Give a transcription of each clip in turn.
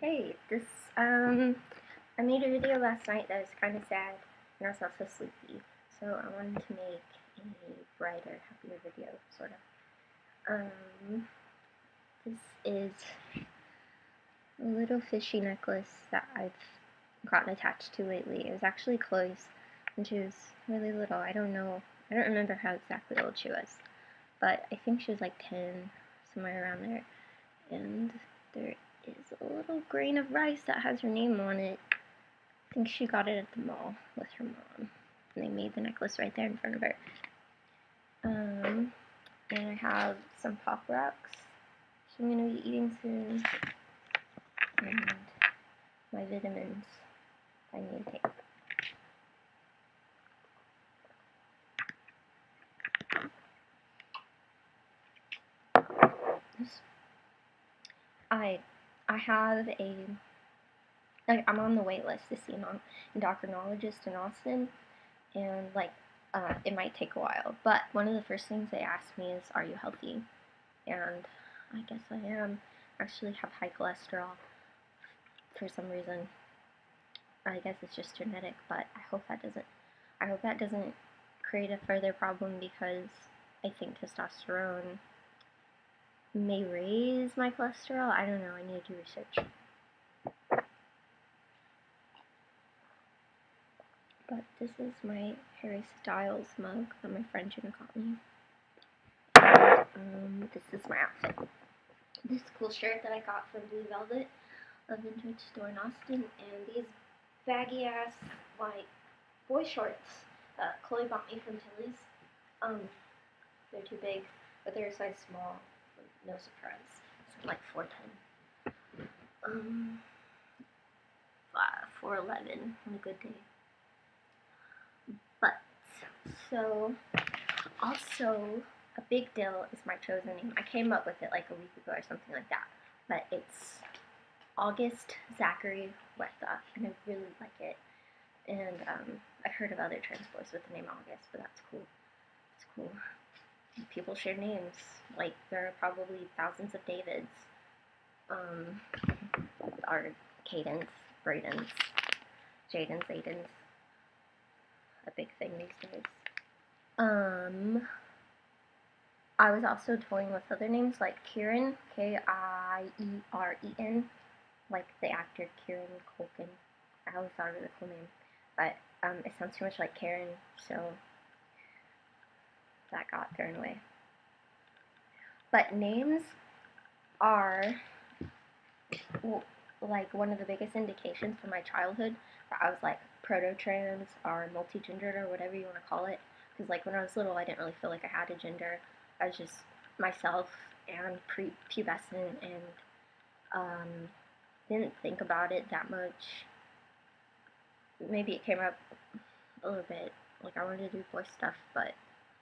Hey, I made a video last night that was kind of sad, and I was also sleepy, so I wanted to make a brighter, happier video, sort of. This is a little fishy necklace that I've gotten attached to lately. It was actually Chloe's when she was really little. I don't remember how exactly old she was, but I think she was like 10, somewhere around there, and there is a little grain of rice that has her name on it. I think she got it at the mall with her mom. And they made the necklace right there in front of her. And I have some Poprocks, which I'm going to be eating soon. And my vitamins I need to take. I have I'm on the wait list to see an endocrinologist in Austin, and it might take a while, but one of the first things they ask me is, are you healthy? And I guess I am. I actually have high cholesterol for some reason. I guess it's just genetic, but I hope that doesn't create a further problem, because I think testosterone may raise my cholesterol. I don't know, I need to do research. But this is my Harry Styles mug that my friend Jenna got me. And this is my outfit. This cool shirt that I got from Blue Velvet, a vintage store in Austin, and these baggy ass like boy shorts that Chloe bought me from Tilly's. They're too big, but they're a size small. No surprise. It's like 410. 411 on a good day. But so also a big deal is my chosen name. I came up with it like a week ago or something like that, but it's August Zachary Wetha, and I really like it. And I've heard of other trans boys with the name August, but that's cool. It's cool. People share names. Like, there are probably thousands of Davids. Are Cadence, Bradens, Jadens, Aidens. A big thing these days. I was also toying with other names like Kieran, Kieren, like the actor Kieran Culkin. I always thought it was a cool name, but it sounds too much like Karen, so that got thrown away. But names are like one of the biggest indications from my childhood that I was like proto-trans or multi-gendered or whatever you want to call it. Because like when I was little, I didn't really feel like I had a gender. I was just myself and pre-pubescent, and didn't think about it that much. Maybe it came up a little bit, like I wanted to do boy stuff, but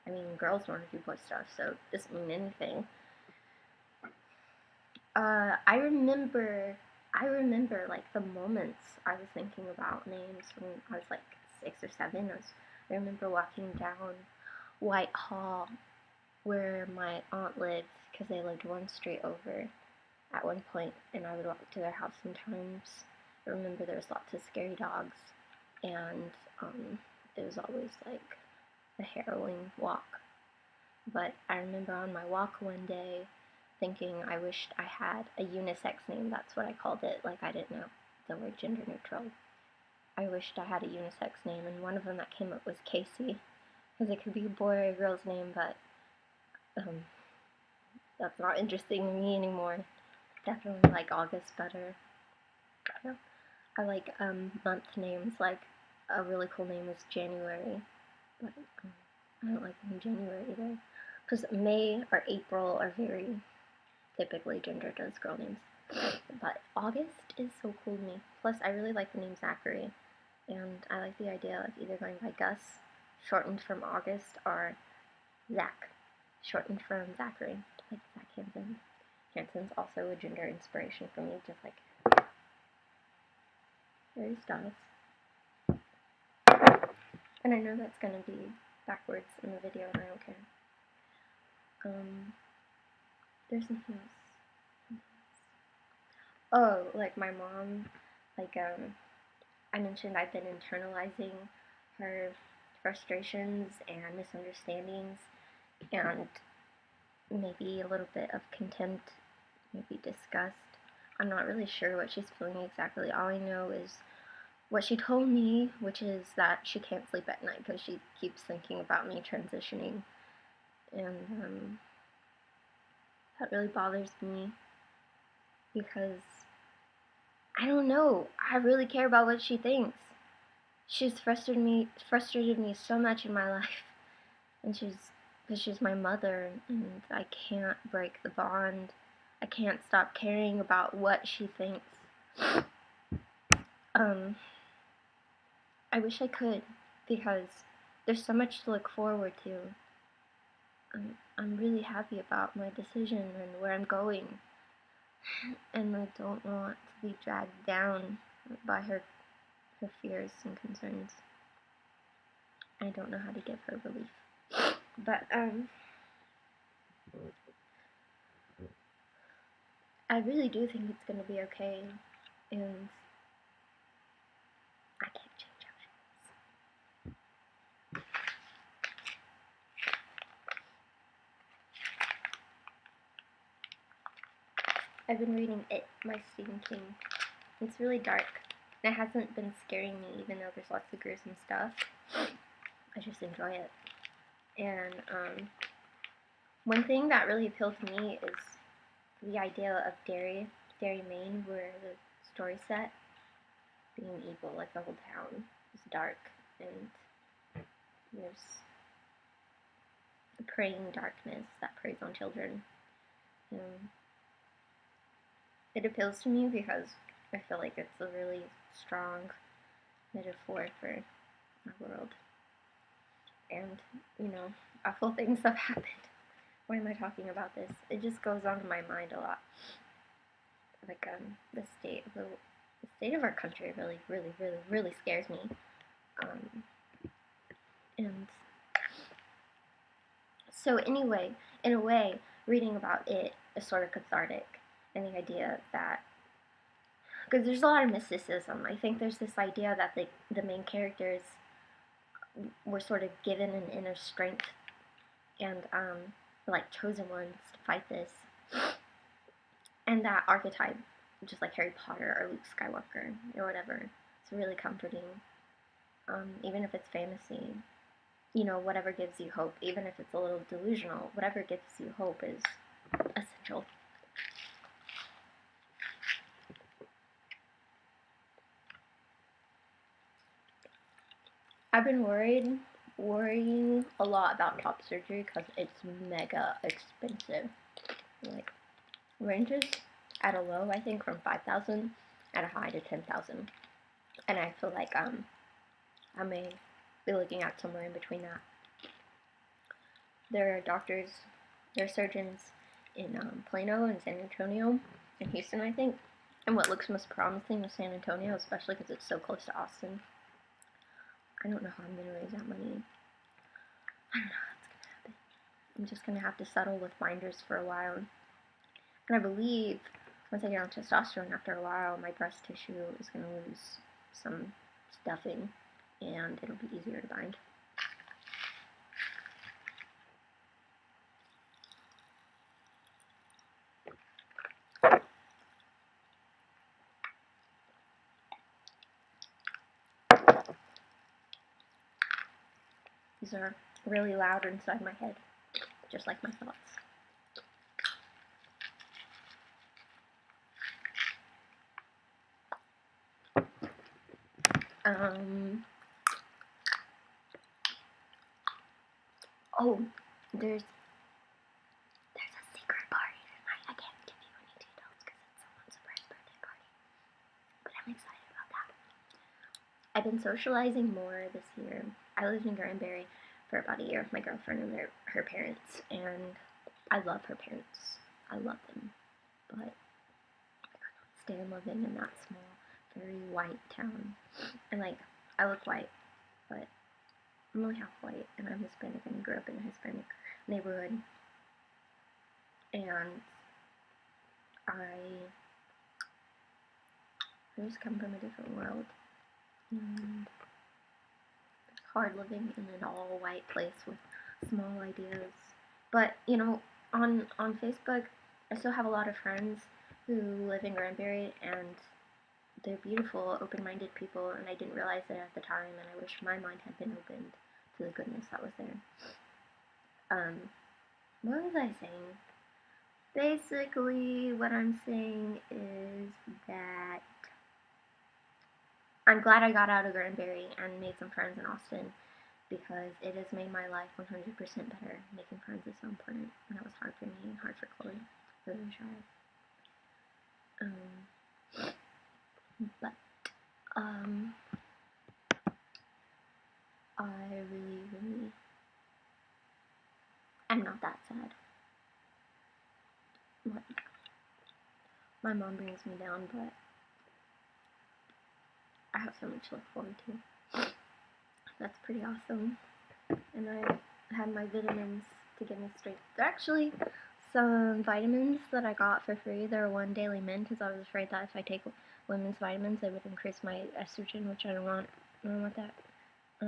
I mean girls want to do boy stuff, so it doesn't mean anything. I remember like the moments I was thinking about names when I was like 6 or 7. I remember walking down Whitehall where my aunt lived, because they lived one street over at one point, and I would walk to their house sometimes. I remember there was lots of scary dogs, and it was always like a harrowing walk. But I remember on my walk one day thinking I wished I had a unisex name. That's what I called it. Like, I didn't know the word gender neutral. I wished I had a unisex name, and one of them that came up was Casey, because it could be a boy or a girl's name, but that's not interesting to me anymore. Definitely like August better. I like month names. Like, a really cool name is January, but I don't like the name January either, because May or April are very typically gendered as girl names. But August is so cool to me. Plus, I really like the name Zachary, and I like the idea of either going by Gus, shortened from August, or Zach, shortened from Zachary, like Zach Hansen. Hansen's also a gender inspiration for me, just like Harry Styles. And I know that's going to be backwards in the video, and I don't care. There's something else. Oh, like my mom, like, I mentioned I've been internalizing her frustrations and misunderstandings and maybe a little bit of contempt, maybe disgust. I'm not really sure what she's feeling exactly. All I know is what she told me, which is that she can't sleep at night because she keeps thinking about me transitioning. And that really bothers me because I don't know. I really care about what she thinks. She's frustrated me so much in my life, and because she's my mother, and I can't break the bond. I can't stop caring about what she thinks. I wish I could, because there's so much to look forward to. I'm really happy about my decision and where I'm going, and I don't want to be dragged down by her fears and concerns. I don't know how to give her relief, but I really do think it's gonna be okay, and I can't change how she is. I've been reading It by Stephen King. It's really dark. It hasn't been scaring me, even though there's lots of gruesome stuff. I just enjoy it. And one thing that really appealed to me is the idea of Derry, Maine, where the story's set, being evil. Like, the whole town is dark, and there's a preying darkness that preys on children. It appeals to me because I feel like it's a really strong metaphor for our world. And, awful things have happened. Why am I talking about this? It just goes on to my mind a lot. Like, the state of our country really, really, really, really scares me. And so anyway, in a way, reading about it is sort of cathartic. And the idea that, because there's a lot of mysticism. I think there's this idea that the main characters were sort of given an inner strength and like chosen ones to fight this, and that archetype, just like Harry Potter or Luke Skywalker or whatever, it's really comforting. Even if it's fantasy, whatever gives you hope, even if it's a little delusional, whatever gives you hope is essential. I've been worrying a lot about top surgery because it's mega expensive. Like, ranges at a low, I think, from 5,000, at a high to 10,000, and I feel like I may be looking at somewhere in between that. There are surgeons in Plano and San Antonio and Houston, I think. And what looks most promising is San Antonio, especially because it's so close to Austin. I don't know how I'm going to raise that money. I don't know how it's going to happen. I'm just going to have to settle with binders for a while. And I believe once I get on testosterone after a while, my breast tissue is going to lose some stuffing, and it'll be easier to bind. These are really loud inside my head, just like my thoughts. Oh, there's a secret party tonight. I can't give you any details because it's someone's surprise birthday party, but I'm excited about that. I've been socializing more this year. I lived in Granbury for about a year with my girlfriend and her parents, and I love her parents. I love them, but I could not stand living in that small, very white town. And like, I look white, but I'm only half white, and I'm Hispanic, and I grew up in a Hispanic neighborhood. And I just come from a different world, and it's hard living in an all-white place with small ideas. But, you know, on Facebook, I still have a lot of friends who live in Granbury, and they're beautiful, open-minded people, and I didn't realize it at the time, and I wish my mind had been opened to the goodness that was there. What was I saying? Basically, what I'm saying is that I'm glad I got out of Granbury and made some friends in Austin, because it has made my life 100% better. Making friends is so important, and that was hard for me and hard for Chloe. Really shy. But I really am not that sad. Like, my mom brings me down, but I have so much to look forward to. That's pretty awesome. And I had my vitamins to give me strength. They're actually some vitamins that I got for free. They're one daily mint, because I was afraid that if I take women's vitamins, they would increase my estrogen, which I don't want. I don't want that. I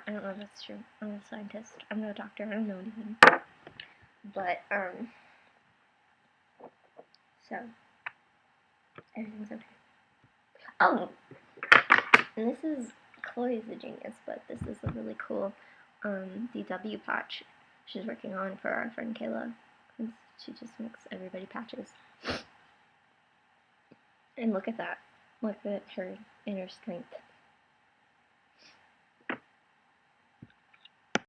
don't know if that's true. I'm not a scientist. I'm not a doctor. I don't know anything. But, so, everything's okay. Oh! And this is, Chloe's a genius, but this is a really cool, DW patch she's working on for our friend Kayla. She just makes everybody patches. And look at that. Look at her inner strength.